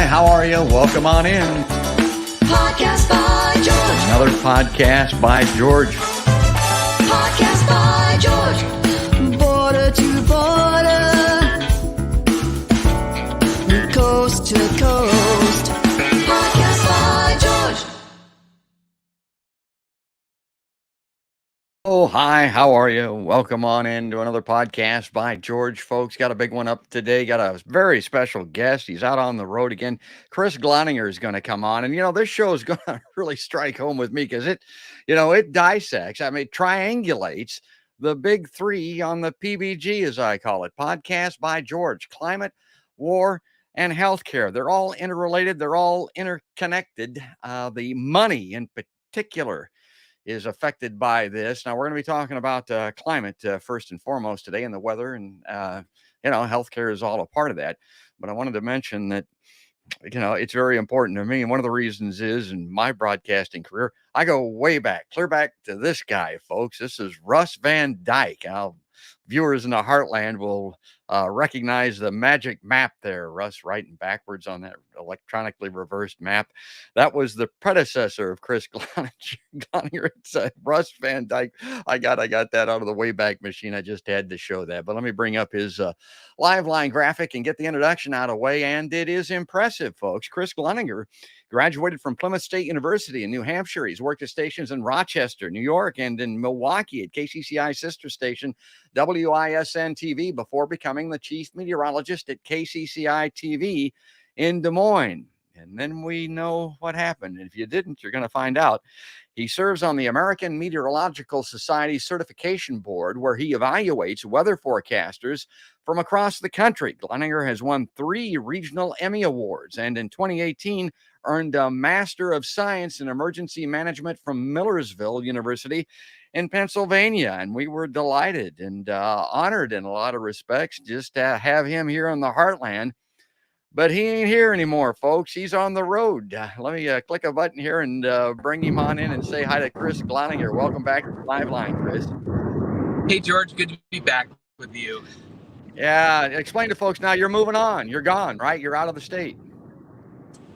hi, how are you? Welcome on in. Podcast by George. Another podcast by George. Podcast by George. Border to border. Coast to coast. Podcast by George. Oh, hi, how are you? Welcome on in to another podcast by George, folks. Got a big one up today. Got a very special guest. He's out on the road again. Chris Gloninger is going to come on. And, this show is going to really strike home with me because it dissects, triangulates the big three on the PBG, as I call it. Podcast by George. Climate, war, and healthcare. They're all interrelated. They're all interconnected. The money in particular is affected by this. Now, we're going to be talking about climate first and foremost today, and the weather, and healthcare is all a part of that. But I wanted to mention that it's very important to me, and one of the reasons is in my broadcasting career, I go way back, clear back to this guy, folks. This is Russ Van Dyke. Viewers in the heartland will recognize the magic map there. Russ writing backwards on that electronically reversed map. That was the predecessor of Chris Gloninger. It's Russ Van Dyke. I got that out of the Wayback Machine. I just had to show that. But let me bring up his live line graphic and get the introduction out of the way. And it is impressive, folks. Chris Gloninger graduated from Plymouth State University in New Hampshire. He's worked at stations in Rochester, New York, and in Milwaukee at KCCI sister station WISN TV before becoming the chief meteorologist at KCCI TV in Des Moines. And then we know what happened. And if you didn't, you're going to find out. He serves on the American Meteorological Society Certification Board, where he evaluates weather forecasters from across the country. Gloninger has won 3 regional Emmy Awards, and in 2018 earned a Master of Science in Emergency Management from Millersville University in Pennsylvania. And we were delighted and honored in a lot of respects just to have him here in the heartland. But he ain't here anymore, folks. He's on the road. Let me click a button here and bring him on in and say hi to Chris Gloninger. Welcome back to Live Line, Chris. Hey, George. Good to be back with you. Yeah. Explain to folks now, you're moving on. You're gone, right? You're out of the state.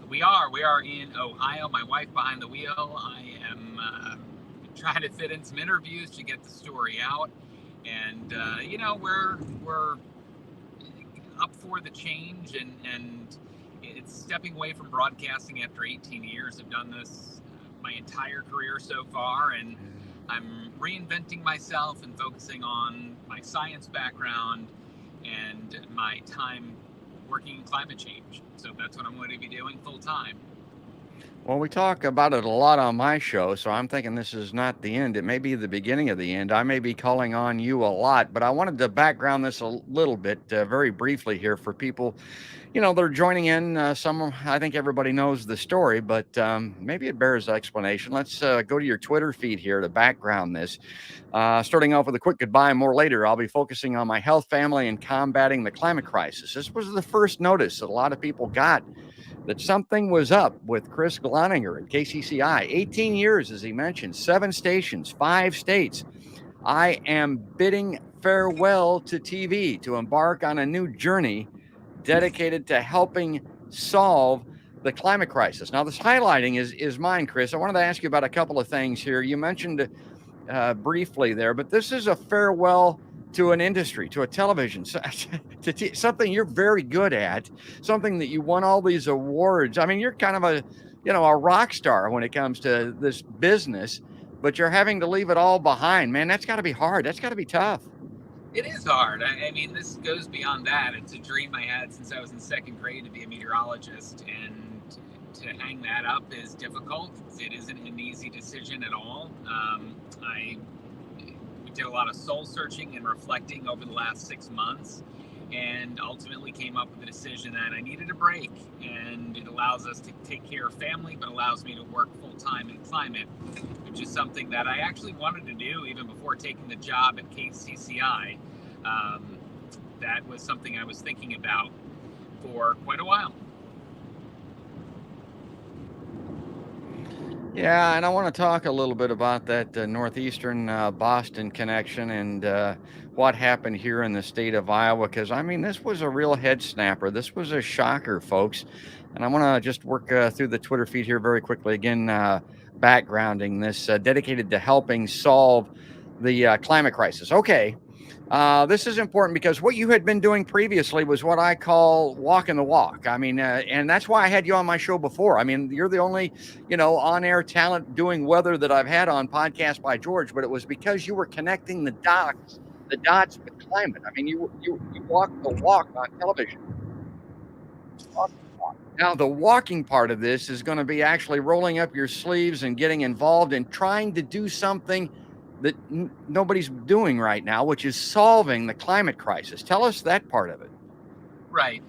We are in Ohio. My wife behind the wheel. I am trying to fit in some interviews to get the story out. And, we're up for the change, and it's stepping away from broadcasting after 18 years. I've done this my entire career so far, and I'm reinventing myself and focusing on my science background and my time working in climate change. So that's what I'm going to be doing full time. Well, we talk about it a lot on my show, so I'm thinking this is not the end. It may be the beginning of the end. I may be calling on you a lot, but I wanted to background this a little bit very briefly here for people, they're joining in. I think everybody knows the story, but maybe it bears explanation. Let's go to your Twitter feed here to background this. Starting off with a quick goodbye, more later. I'll be focusing on my health, family, and combating the climate crisis. This was the first notice that a lot of people got that something was up with Chris Gloninger at KCCI. 18 years, as he mentioned, 7 stations, 5 states. I am bidding farewell to TV to embark on a new journey dedicated to helping solve the climate crisis. Now, this highlighting is mine, Chris. I wanted to ask you about a couple of things here. You mentioned briefly there, but this is a farewell to an industry, to a television, to something you're very good at, something that you won all these awards. I mean, you're kind of a rock star when it comes to this business, but you're having to leave it all behind. Man, that's got to be hard. That's got to be tough. It is hard. I mean, this goes beyond that. It's a dream I had since I was in 2nd grade to be a meteorologist, and to hang that up is difficult. It isn't an easy decision at all. I did a lot of soul searching and reflecting over the last 6 months, and ultimately came up with the decision that I needed a break. And it allows us to take care of family, but allows me to work full time in climate, which is something that I actually wanted to do even before taking the job at KCCI. That was something I was thinking about for quite a while. Yeah, and I want to talk a little bit about that northeastern Boston connection and what happened here in the state of Iowa. Because I mean, this was a real head snapper. This was a shocker, folks. And I want to just work through the Twitter feed here very quickly. Again, backgrounding this dedicated to helping solve the climate crisis. Okay, this is important because what you had been doing previously was what I call walking the walk. I mean, and that's why I had you on my show before. I mean, you're the only, on-air talent doing weather that I've had on Podcast by George, but it was because you were connecting the dots with climate. I mean, you walked the walk on television. Walk the walk. Now, the walking part of this is going to be actually rolling up your sleeves and getting involved and trying to do something that nobody's doing right now, which is solving the climate crisis. Tell us that part of it. Right.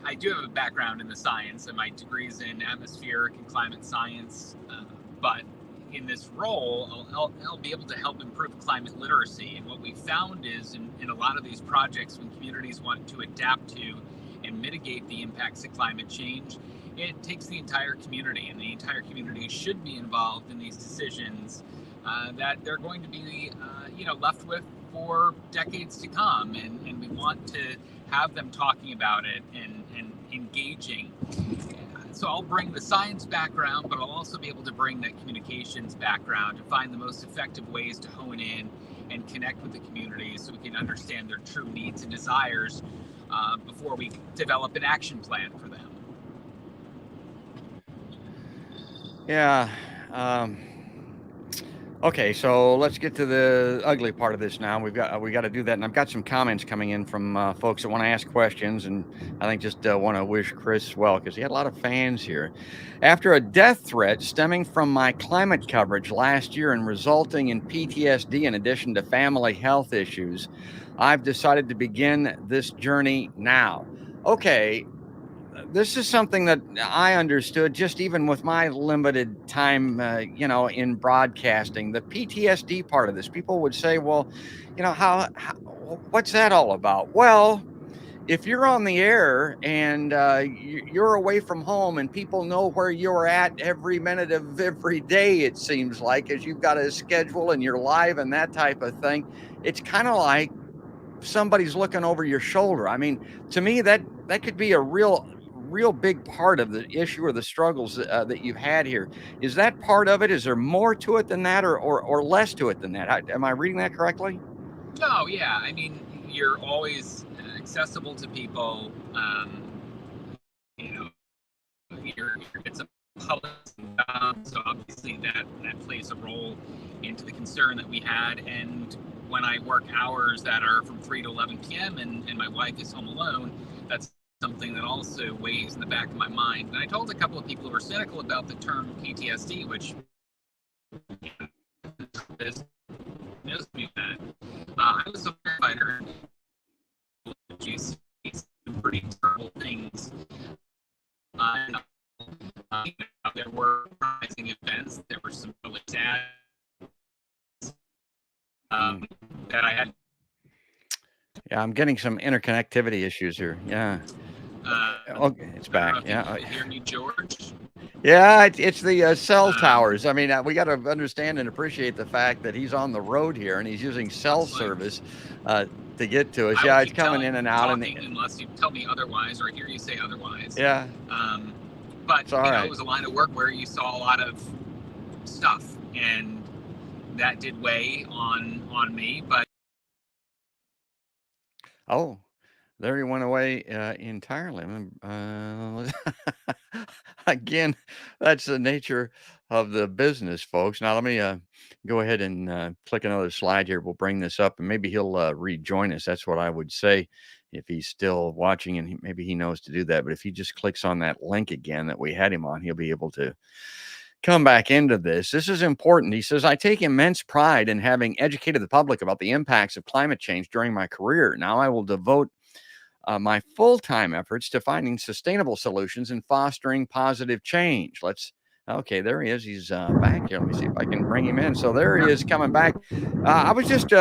I do have a background in the science, and my degree is in atmospheric and climate science. But in this role, I'll be able to help improve climate literacy. And what we found is in a lot of these projects, when communities want to adapt to and mitigate the impacts of climate change, it takes the entire community, and the entire community should be involved in these decisions that they're going to be, left with for decades to come. And we want to have them talking about it and engaging. So I'll bring the science background, but I'll also be able to bring that communications background to find the most effective ways to hone in and connect with the community so we can understand their true needs and desires before we develop an action plan for them. Yeah. Okay, so let's get to the ugly part of this now. We got to do that, and I've got some comments coming in from folks that want to ask questions, and I think just want to wish Chris well because he had a lot of fans here. After a death threat stemming from my climate coverage last year and resulting in PTSD in addition to family health issues, I've decided to begin this journey now. Okay, this is something that I understood just even with my limited time, in broadcasting. The PTSD part of this, people would say, well, what's that all about? Well, if you're on the air and you're away from home and people know where you're at every minute of every day, it seems like, as you've got a schedule and you're live and that type of thing, it's kind of like somebody's looking over your shoulder. I mean, to me, that could be a real big part of the issue or the struggles that you've had here. Is that part of it? Is there more to it than that or less to it than that? Am I reading that correctly? No, yeah. I mean, you're always accessible to people. It's a public job, so obviously that plays a role into the concern that we had. And when I work hours that are from 3 to 11 p.m. and my wife is home alone, that's something that also weighs in the back of my mind. And I told a couple of people who were cynical about the term PTSD, which knows me that I was a firefighter. You see some pretty terrible things. There were surprising events. There were some really sad that I had. Yeah, I'm getting some interconnectivity issues here. Yeah. Okay, it's back. Yeah. Hear me, George? Yeah, it's the cell towers. I mean, we got to understand and appreciate the fact that he's on the road here and he's using cell service to get to us. Yeah, it's coming in and out. Unless you tell me otherwise or I hear you say otherwise. Yeah. But it was a line of work where you saw a lot of stuff, and that did weigh on me. But oh, there he went away entirely. Again, that's the nature of the business, folks. Now, let me go ahead and click another slide here. We'll bring this up, and maybe he'll rejoin us. That's what I would say if he's still watching, and maybe he knows to do that. But if he just clicks on that link again that we had him on, he'll be able to come back into this. This is important. He says, I take immense pride in having educated the public about the impacts of climate change during my career. Now I will devote my full-time efforts to finding sustainable solutions and fostering positive change. Okay, there he is. He's back here. Let me see if I can bring him in. So there he is coming back. I was just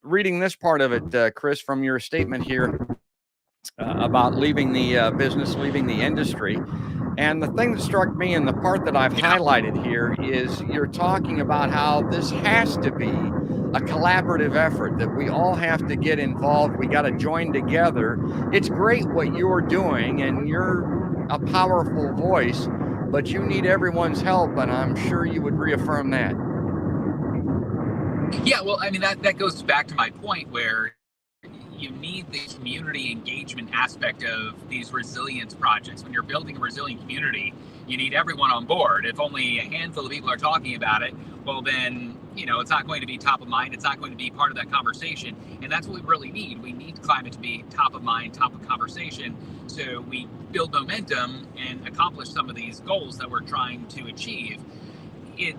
reading this part of it, Chris, from your statement here about leaving the business, leaving the industry. And the thing that struck me and the part that I've highlighted here is you're talking about how this has to be a collaborative effort, that we all have to get involved. We got to join together. It's great what you're doing, and you're a powerful voice, but you need everyone's help. And I'm sure you would reaffirm that. Yeah, well, I mean, that goes back to my point where you need the community engagement aspect of these resilience projects. When you're building a resilient community, you need everyone on board. If only a handful of people are talking about it, well, then, it's not going to be top of mind. It's not going to be part of that conversation. And that's what we really need. We need climate to be top of mind, top of conversation, so we build momentum and accomplish some of these goals that we're trying to achieve. It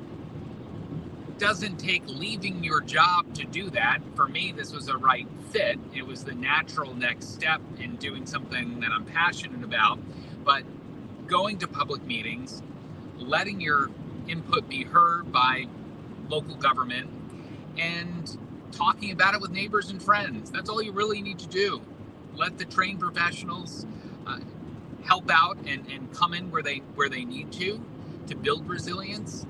doesn't take leaving your job to do that. For me, this was a right fit. It was the natural next step in doing something that I'm passionate about. But going to public meetings, letting your input be heard by local government, and talking about it with neighbors and friends. That's all you really need to do. Let the trained professionals help out and come in where they need to build resilience.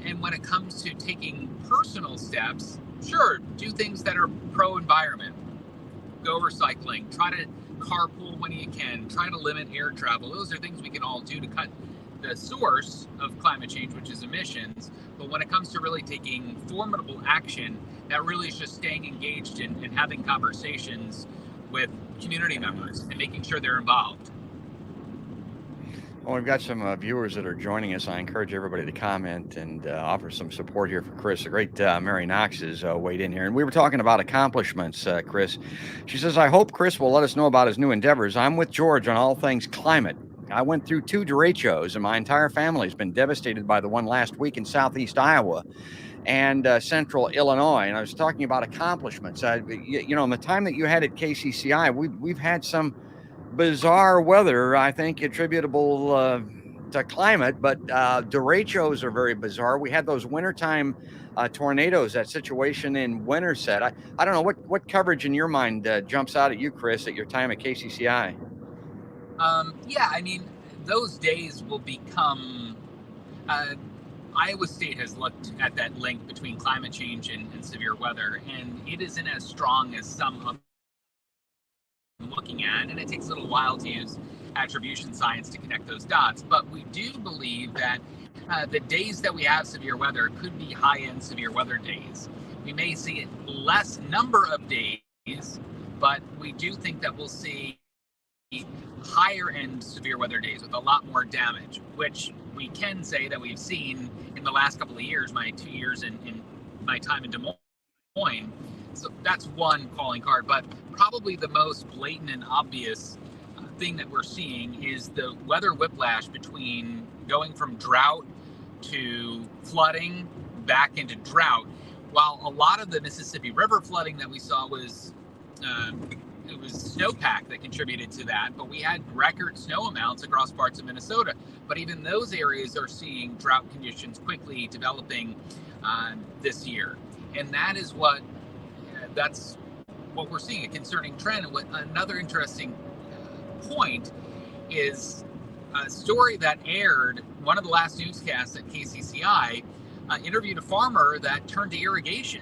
And when it comes to taking personal steps, sure, do things that are pro-environment. Go recycling. Try to carpool when you can. Try to limit air travel. Those are things we can all do to cut the source of climate change, which is emissions. But when it comes to really taking formidable action, that really is just staying engaged and having conversations with community members and making sure they're involved. Well, we've got some viewers that are joining us. I encourage everybody to comment and offer some support here for Chris. The great Mary Knox has weighed in here. And we were talking about accomplishments, Chris. She says, I hope Chris will let us know about his new endeavors. I'm with George on all things climate. I went through 2 derechos, and my entire family has been devastated by the one last week in southeast Iowa and central Illinois. And I was talking about accomplishments. In the time that you had at KCCI, we've had some bizarre weather, I think, attributable to climate, but derechos are very bizarre. We had those wintertime tornadoes, that situation in Winterset. I don't know what coverage in your mind jumps out at you, Chris, at your time at KCCI. Yeah, I mean, those days will become. Iowa State has looked at that link between climate change and severe weather, and it isn't as strong as some of looking at, and it takes a little while to use attribution science to connect those dots. But we do believe that the days that we have severe weather could be high-end severe weather days. We may see less number of days, but we do think that we'll see higher end severe weather days with a lot more damage, which we can say that we've seen in the last couple of years, my 2 years in my time in Des Moines. So that's one calling card, but probably the most blatant and obvious thing that we're seeing is the weather whiplash between going from drought to flooding back into drought. While a lot of the Mississippi River flooding that we saw was it was snowpack that contributed to that, but we had record snow amounts across parts of Minnesota. But even those areas are seeing drought conditions quickly developing this year, and that's what we're seeing, a concerning trend. And what another interesting point is a story that aired, one of the last newscasts at KCCI interviewed a farmer that turned to irrigation.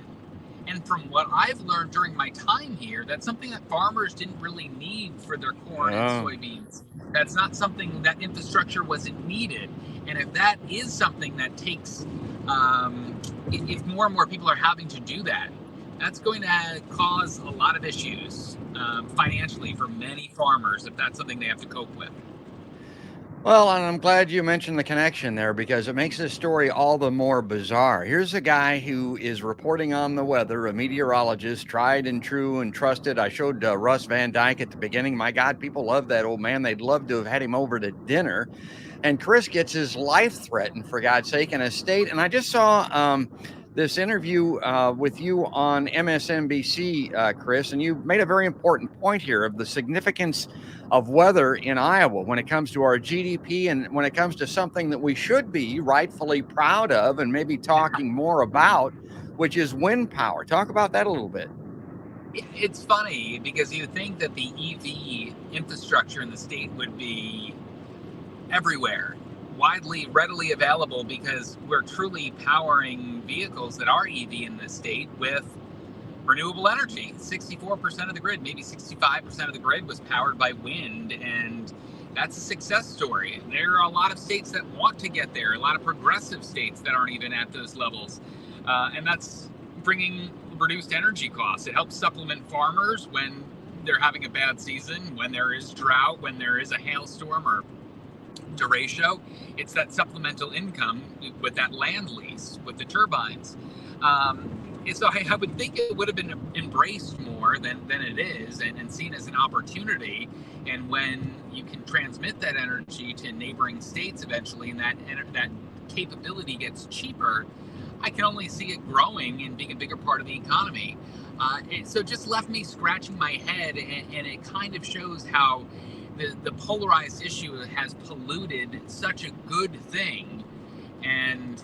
And from what I've learned during my time here, that's something that farmers didn't really need for their corn and soybeans. That's not something, that infrastructure wasn't needed. And if that is something that takes, if more and more people are having to do that, that's going to cause a lot of issues financially for many farmers if that's something they have to cope with. Well, and I'm glad you mentioned the connection there, because it makes this story all the more bizarre. Here's a guy who is reporting on the weather, a meteorologist, tried and true and trusted. I showed Russ Van Dyke at the beginning. My God, people love that old man. They'd love to have had him over to dinner. And Chris gets his life threatened, for God's sake, in a state. And I just saw this interview with you on MSNBC, Chris, and you made a very important point here of the significance of weather in Iowa when it comes to our GDP and when it comes to something that we should be rightfully proud of and maybe talking more about, which is wind power. Talk about that a little bit. It's funny because you think that the EV infrastructure in the state would be everywhere, widely, readily available, because we're truly powering vehicles that are EV in this state with renewable energy. 64% of the grid, maybe 65% of the grid was powered by wind, and that's a success story. There are a lot of states that want to get there, a lot of progressive states that aren't even at those levels. And that's bringing reduced energy costs. It helps supplement farmers when they're having a bad season, when there is drought, when there is a hailstorm or derecho. It's that supplemental income with that land lease, with the turbines. So I would think it would have been embraced more than it is, and seen as an opportunity. And when you can transmit that energy to neighboring states eventually, and that capability gets cheaper, I can only see it growing and being a bigger part of the economy. So it just left me scratching my head, and it kind of shows how the polarized issue has polluted such a good thing. And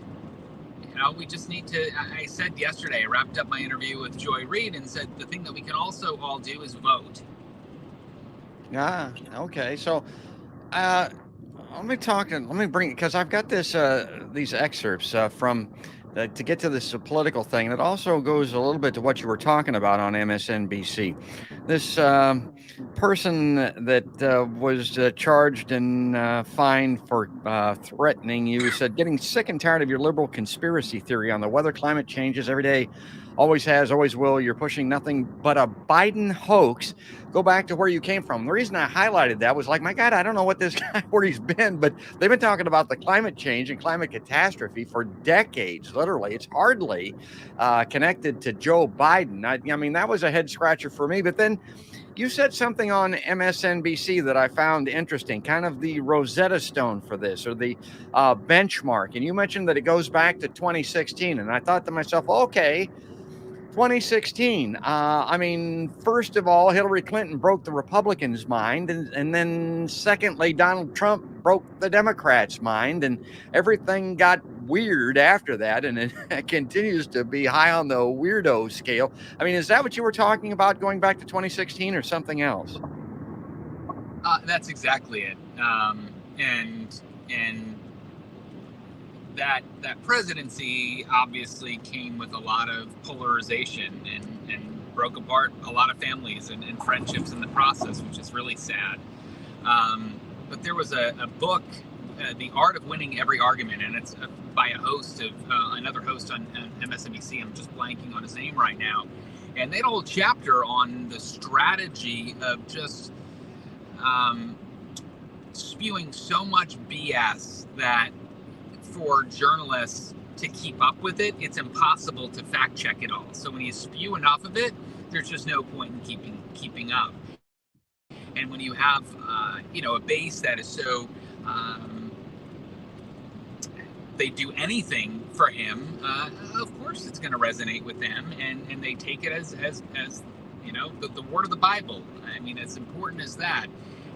we just need to, I said yesterday, I wrapped up my interview with Joy Reid and said the thing that we can also all do is vote. Okay. So, let me bring, because I've got these excerpts from to get to this political thing. That also goes a little bit to what you were talking about on MSNBC. This person that was charged and fined for threatening you said, getting sick and tired of your liberal conspiracy theory on the weather, climate changes every day. Always has, always will. You're pushing nothing but a Biden hoax. Go back to where you came from. The reason I highlighted that was like, my God, I don't know what this guy, where he's been, but they've been talking about the climate change and climate catastrophe for decades, literally. It's hardly connected to Joe Biden. I mean, that was a head scratcher for me. But then you said something on MSNBC that I found interesting, kind of the Rosetta Stone for this, or the benchmark. And you mentioned that it goes back to 2016. And I thought to myself, okay, 2016. I mean, first of all, Hillary Clinton broke the Republicans' mind. And then secondly, Donald Trump broke the Democrats' mind. And everything got weird after that. And it continues to be high on the weirdo scale. I mean, is that what you were talking about going back to 2016 or something else? That's exactly it. And that presidency obviously came with a lot of polarization and broke apart a lot of families and friendships in the process, which is really sad. But there was a book, The Art of Winning Every Argument, and it's by a host of another host on MSNBC. I'm just blanking on his name right now. And they had a whole chapter on the strategy of just spewing so much BS that for journalists to keep up with it, it's impossible to fact check it all. So when you spew enough of it, there's just no point in keeping up. And when you have a base that is so they do anything for him, of course it's going to resonate with them, and they take it as the word of the Bible. I mean, as important as that.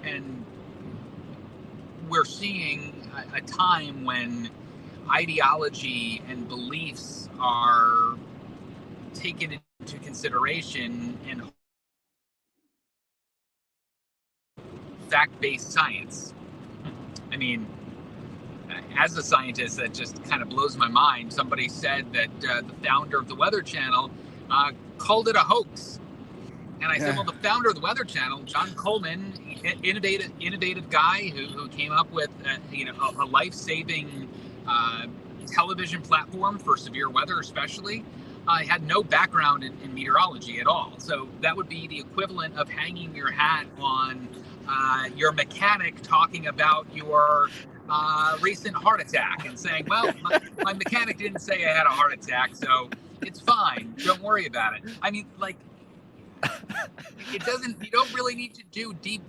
And we're seeing a time when ideology and beliefs are taken into consideration and fact-based science. I mean, as a scientist, that just kind of blows my mind. Somebody said that the founder of the Weather Channel called it a hoax. And I said, well, the founder of the Weather Channel, John Coleman, innovative guy who came up with a life-saving television platform for severe weather, especially, had no background in meteorology at all. So that would be the equivalent of hanging your hat on your mechanic talking about your recent heart attack and saying, well, my mechanic didn't say I had a heart attack, so it's fine. Don't worry about it. I mean, like, you don't really need to do deep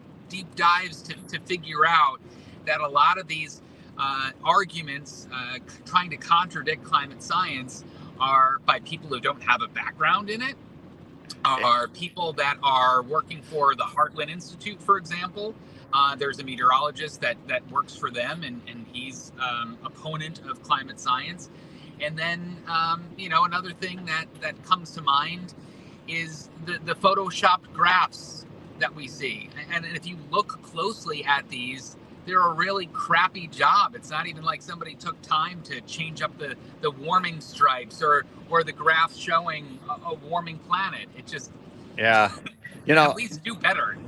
dives to figure out that a lot of these arguments trying to contradict climate science are by people who don't have a background in it, are people that are working for the Heartland Institute, for example. There's a meteorologist that works for them, and he's opponent of climate science. And then, another thing that comes to mind is the photoshopped graphs that we see. And if you look closely at these, they're a really crappy job. It's not even like somebody took time to change up the warming stripes or the graphs showing a warming planet. It just, Yeah. at least do better.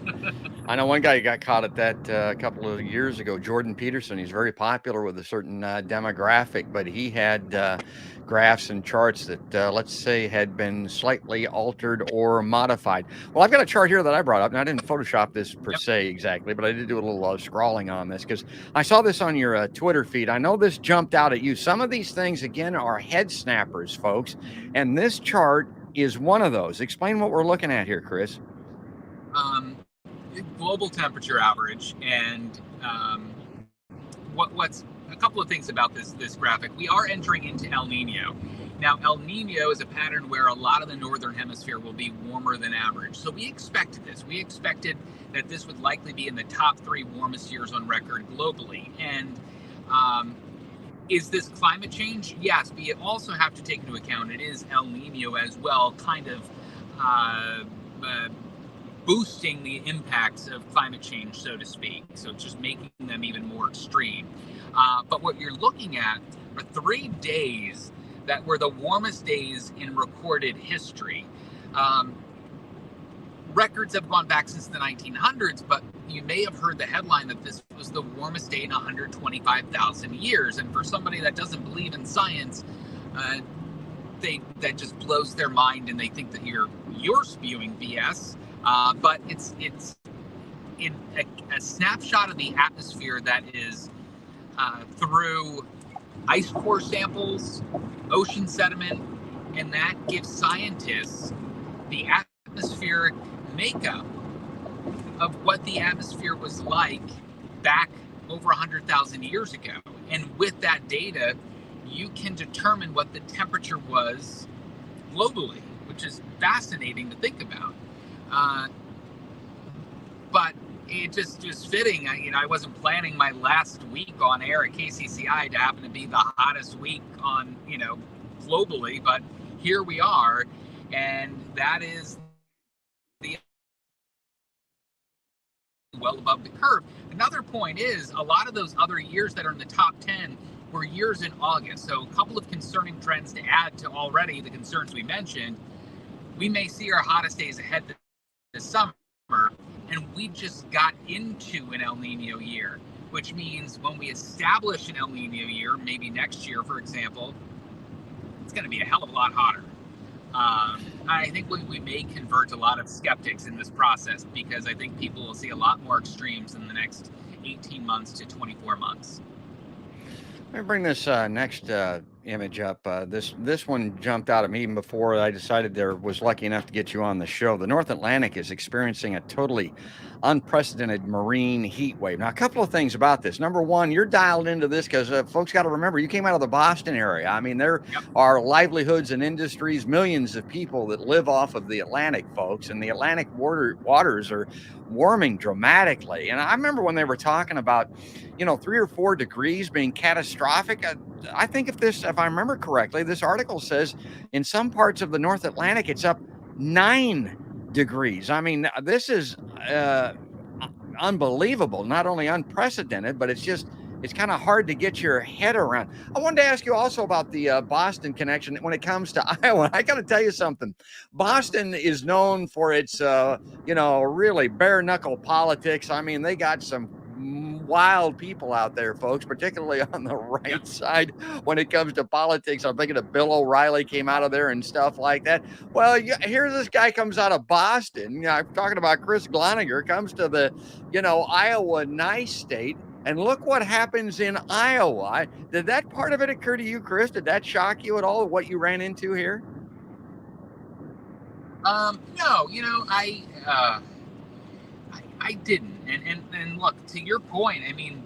I know one guy who got caught at that a couple of years ago, Jordan Peterson. He's very popular with a certain demographic, but he had graphs and charts that, let's say, had been slightly altered or modified. Well, I've got a chart here that I brought up, and I didn't Photoshop this per se exactly, but I did do a little scrawling on this because I saw this on your Twitter feed. I know this jumped out at you. Some of these things, again, are head snappers, folks, and this chart is one of those. Explain what we're looking at here, Chris. Global temperature average, and what's a couple of things about this graphic. We are entering into El Nino. Now, El Nino is a pattern where a lot of the northern hemisphere will be warmer than average. So we expected this. We expected that this would likely be in the top 3 warmest years on record globally. And is this climate change? Yes, but you also have to take into account it is El Nino as well, kind of boosting the impacts of climate change, so to speak. So it's just making them even more extreme. But what you're looking at are 3 days that were the warmest days in recorded history. Records have gone back since the 1900s, but you may have heard the headline that this was the warmest day in 125,000 years. And for somebody that doesn't believe in science, that just blows their mind, and they think that you're spewing BS. But it's in a snapshot of the atmosphere that is through ice core samples, ocean sediment, and that gives scientists the atmospheric makeup of what the atmosphere was like back over 100,000 years ago. And with that data, you can determine what the temperature was globally, which is fascinating to think about. But it just fitting. I wasn't planning my last week on air at KCCI to happen to be the hottest week on, globally, but here we are, and that is the well above the curve. Another point is a lot of those other years that are in the top 10 were years in August. So a couple of concerning trends to add to already the concerns we mentioned. We may see our hottest days ahead this summer, and we just got into an El Nino year, which means when we establish an El Nino year, maybe next year, for example, it's going to be a hell of a lot hotter. I think we may convert a lot of skeptics in this process, because I think people will see a lot more extremes in the next 18 months to 24 months. Let me bring this next image up. This one jumped out at me even before I decided was lucky enough to get you on the show. The North Atlantic is experiencing a totally unprecedented marine heat wave. Now, a couple of things about this. Number one, you're dialed into this because folks got to remember, you came out of the Boston area. I mean, there are livelihoods and industries, millions of people that live off of the Atlantic, folks, and the Atlantic waters are warming dramatically. And I remember when they were talking about, 3 or 4 degrees being catastrophic. I think if I remember correctly, this article says in some parts of the North Atlantic, it's up 9 degrees. I mean, this is unbelievable, not only unprecedented, but it's kind of hard to get your head around. I wanted to ask you also about the Boston connection when it comes to Iowa. I got to tell you something. Boston is known for its, really bare knuckle politics. I mean, they got some wild people out there, folks, particularly on the right side when it comes to politics. I'm thinking of Bill O'Reilly came out of there and stuff like that. Well, here's this guy comes out of Boston. I'm talking about Chris Gloninger, comes to the, Iowa nice state. And look what happens in Iowa. Did that part of it occur to you, Chris? Did that shock you at all, what you ran into here? No, I didn't. And look, to your point, I mean,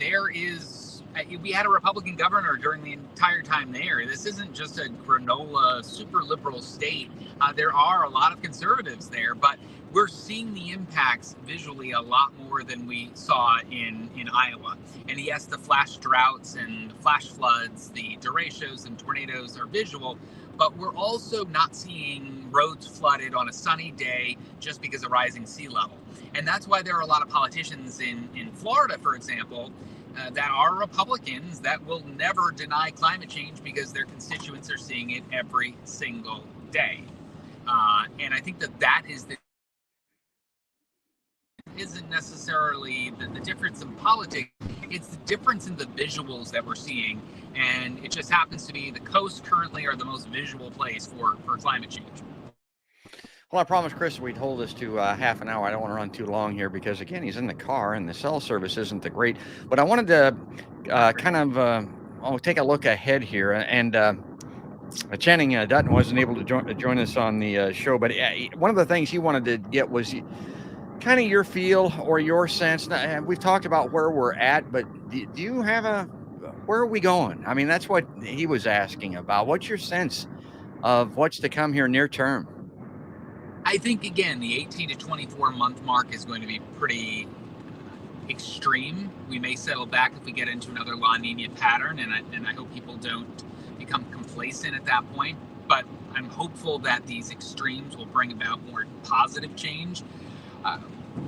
we had a Republican governor during the entire time there. This isn't just a granola super liberal state. There are a lot of conservatives there, but we're seeing the impacts visually a lot more than we saw in Iowa. And yes, the flash droughts and the flash floods, the derechos and tornadoes are visual, but we're also not seeing roads flooded on a sunny day just because of rising sea level. And that's why there are a lot of politicians in Florida, for example, that are Republicans that will never deny climate change because their constituents are seeing it every single day. And I think that is isn't necessarily the difference in politics. It's the difference in the visuals that we're seeing. And it just happens to be the coasts currently are the most visual place for climate change. Well, I promised Chris we'd hold this to half an hour. I don't want to run too long here because, again, he's in the car and the cell service isn't the great. But I wanted to take a look ahead here. And Channing Dutton wasn't able to join us on the show. But one of the things he wanted to get was kind of your feel or your sense. We've talked about where we're at, but do you have where are we going? I mean, that's what he was asking about. What's your sense of what's to come here near term? I think, again, the 18 to 24 month mark is going to be pretty extreme. We may settle back if we get into another La Nina pattern, and I hope people don't become complacent at that point. But I'm hopeful that these extremes will bring about more positive change.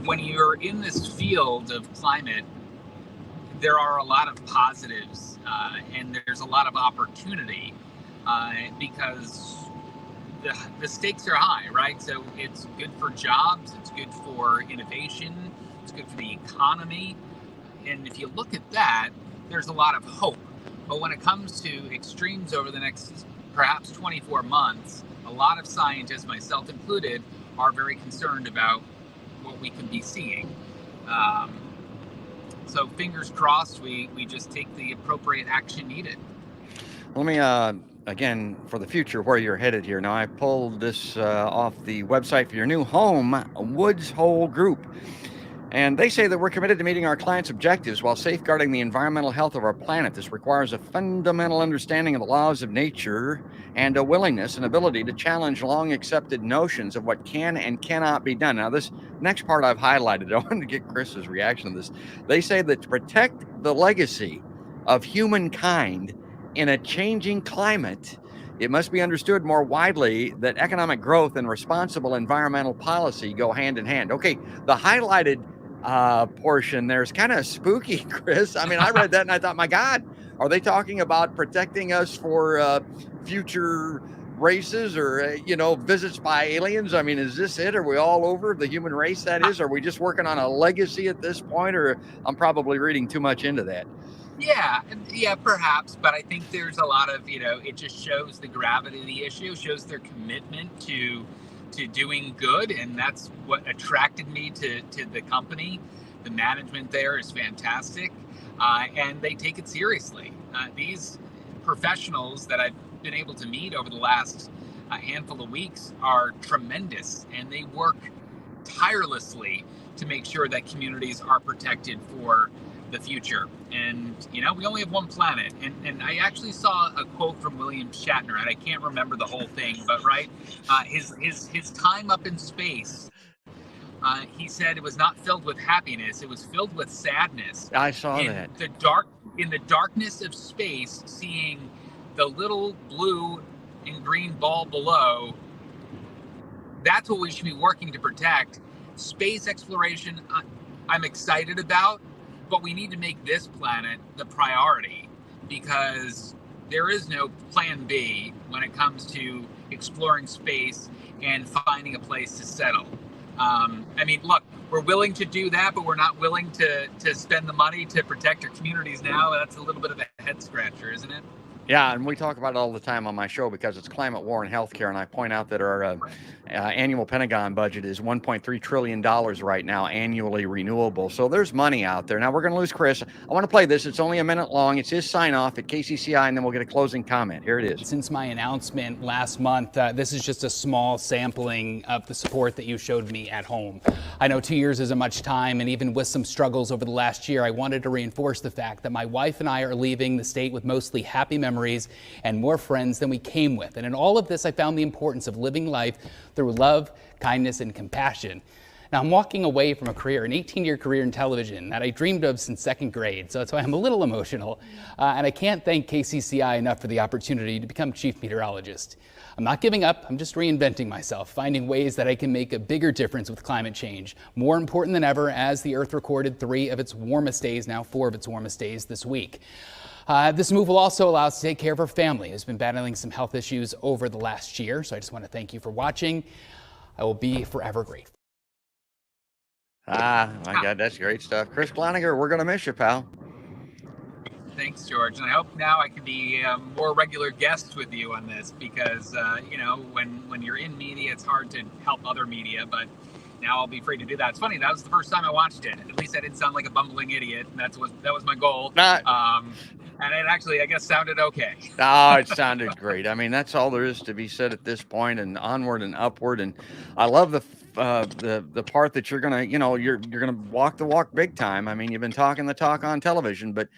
When you're in this field of climate, there are a lot of positives and there's a lot of opportunity because the stakes are high, right? So it's good for jobs, it's good for innovation, it's good for the economy. And if you look at that, there's a lot of hope. But when it comes to extremes over the next perhaps 24 months, a lot of scientists, myself included, are very concerned about what we could be seeing. So fingers crossed, we just take the appropriate action needed. Let me, again, for the future, where you're headed here. Now, I pulled this off the website for your new home, Woods Hole Group. And they say that we're committed to meeting our clients' objectives while safeguarding the environmental health of our planet. This requires a fundamental understanding of the laws of nature and a willingness and ability to challenge long accepted notions of what can and cannot be done. Now, this next part I've highlighted. I wanted to get Chris's reaction to this. They say that to protect the legacy of humankind in a changing climate, it must be understood more widely that economic growth and responsible environmental policy go hand in hand. Okay, the highlighted portion there's kind of spooky, Chris. I mean, I read that and I thought, my God, are they talking about protecting us for future races or, visits by aliens? I mean, is this it? Are we all over the human race, that is? Are we just working on a legacy at this point? Or I'm probably reading too much into that. Yeah, perhaps. But I think there's a lot of, it just shows the gravity of the issue, shows their commitment to doing good. And that's what attracted me to the company. The management there is fantastic. And they take it seriously. These professionals that I've been able to meet over the last handful of weeks are tremendous. And they work tirelessly to make sure that communities are protected for the future. And we only have one planet, and I actually saw a quote from William Shatner, and I can't remember the whole thing, but his time up in space, he said it was not filled with happiness, it was filled with sadness. I saw that. In the darkness of space, seeing the little blue and green ball below, that's what we should be working to protect. Space exploration, I'm excited about. But we need to make this planet the priority because there is no plan B when it comes to exploring space and finding a place to settle. Look, we're willing to do that, but we're not willing to spend the money to protect our communities now. That's a little bit of a head scratcher, isn't it? Yeah, and we talk about it all the time on my show because it's climate, war, and healthcare, and I point out that our annual Pentagon budget is $1.3 trillion right now, annually renewable. So there's money out there. Now, we're going to lose Chris. I want to play this. It's only a minute long. It's his sign-off at KCCI, and then we'll get a closing comment. Here it is. Since my announcement last month, this is just a small sampling of the support that you showed me at home. I know 2 years isn't much time, and even with some struggles over the last year, I wanted to reinforce the fact that my wife and I are leaving the state with mostly happy memories memories and more friends than we came with. And in all of this, I found the importance of living life through love, kindness, and compassion. Now, I'm walking away from a career, an 18-year career in television that I dreamed of since second grade, so that's why I'm a little emotional. And I can't thank KCCI enough for the opportunity to become chief meteorologist. I'm not giving up, I'm just reinventing myself, finding ways that I can make a bigger difference with climate change. More important than ever, as the Earth recorded 3 of its warmest days, now 4 of its warmest days this week. This move will also allow us to take care of our family, who's been battling some health issues over the last year. So I just want to thank you for watching. I will be forever grateful. My God, that's great stuff. Chris Gloninger, we're going to miss you, pal. Thanks, George. And I hope now I can be a more regular guest with you on this because, when you're in media, it's hard to help other media, but now I'll be free to do that. It's funny, that was the first time I watched it. At least I didn't sound like a bumbling idiot. And that was my goal. And it actually, I guess, sounded okay. It sounded great. I mean, that's all there is to be said at this point, and onward and upward. And I love the part that you're gonna, you're gonna walk the walk big time. I mean, you've been talking the talk on television, but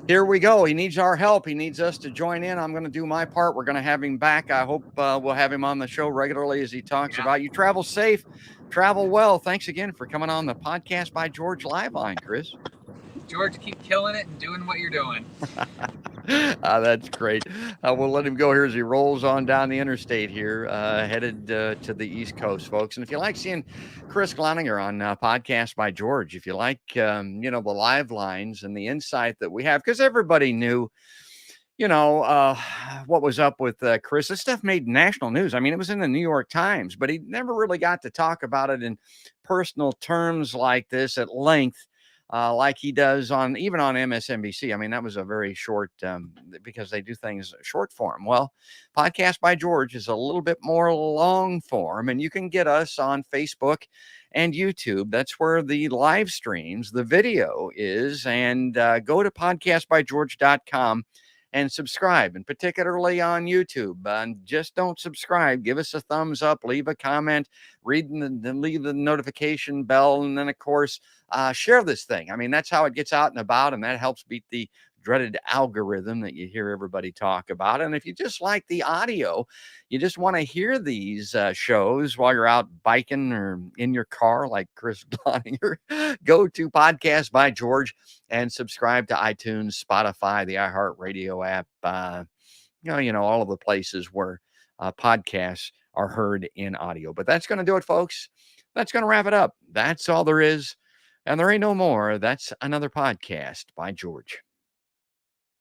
here we go. He needs our help. He needs us to join in. I'm going to do my part. We're going to have him back. I hope we'll have him on the show regularly as he talks about you. Travel safe, travel well. Thanks again for coming on the Podcast by George live line, Chris. George, keep killing it and doing what you're doing. That's great. We'll let him go here as he rolls on down the interstate here, headed to the East Coast, folks. And if you like seeing Chris Gloninger on Podcast by George, if you like, the live lines and the insight that we have, because everybody knew, what was up with Chris. This stuff made national news. I mean, it was in the New York Times, but he never really got to talk about it in personal terms like this at length. Like he does even on MSNBC. I mean, that was a very short, because they do things short form. Well, Podcast by George is a little bit more long form, and you can get us on Facebook and YouTube. That's where the live streams, the video is, and go to podcastbygeorge.com and subscribe, and particularly on YouTube. Just don't subscribe. Give us a thumbs up, leave a comment, leave the notification bell, and then, of course, share this thing. I mean, that's how it gets out and about, and that helps beat the dreaded algorithm that you hear everybody talk about. And if you just like the audio, you just want to hear these shows while you're out biking or in your car like Chris Gloninger, go to Podcast by George and subscribe to iTunes, Spotify, the iHeartRadio app, all of the places where podcasts are heard in audio. But that's going to do it, folks. That's going to wrap it up. That's all there is. And there ain't no more. That's another Podcast by George.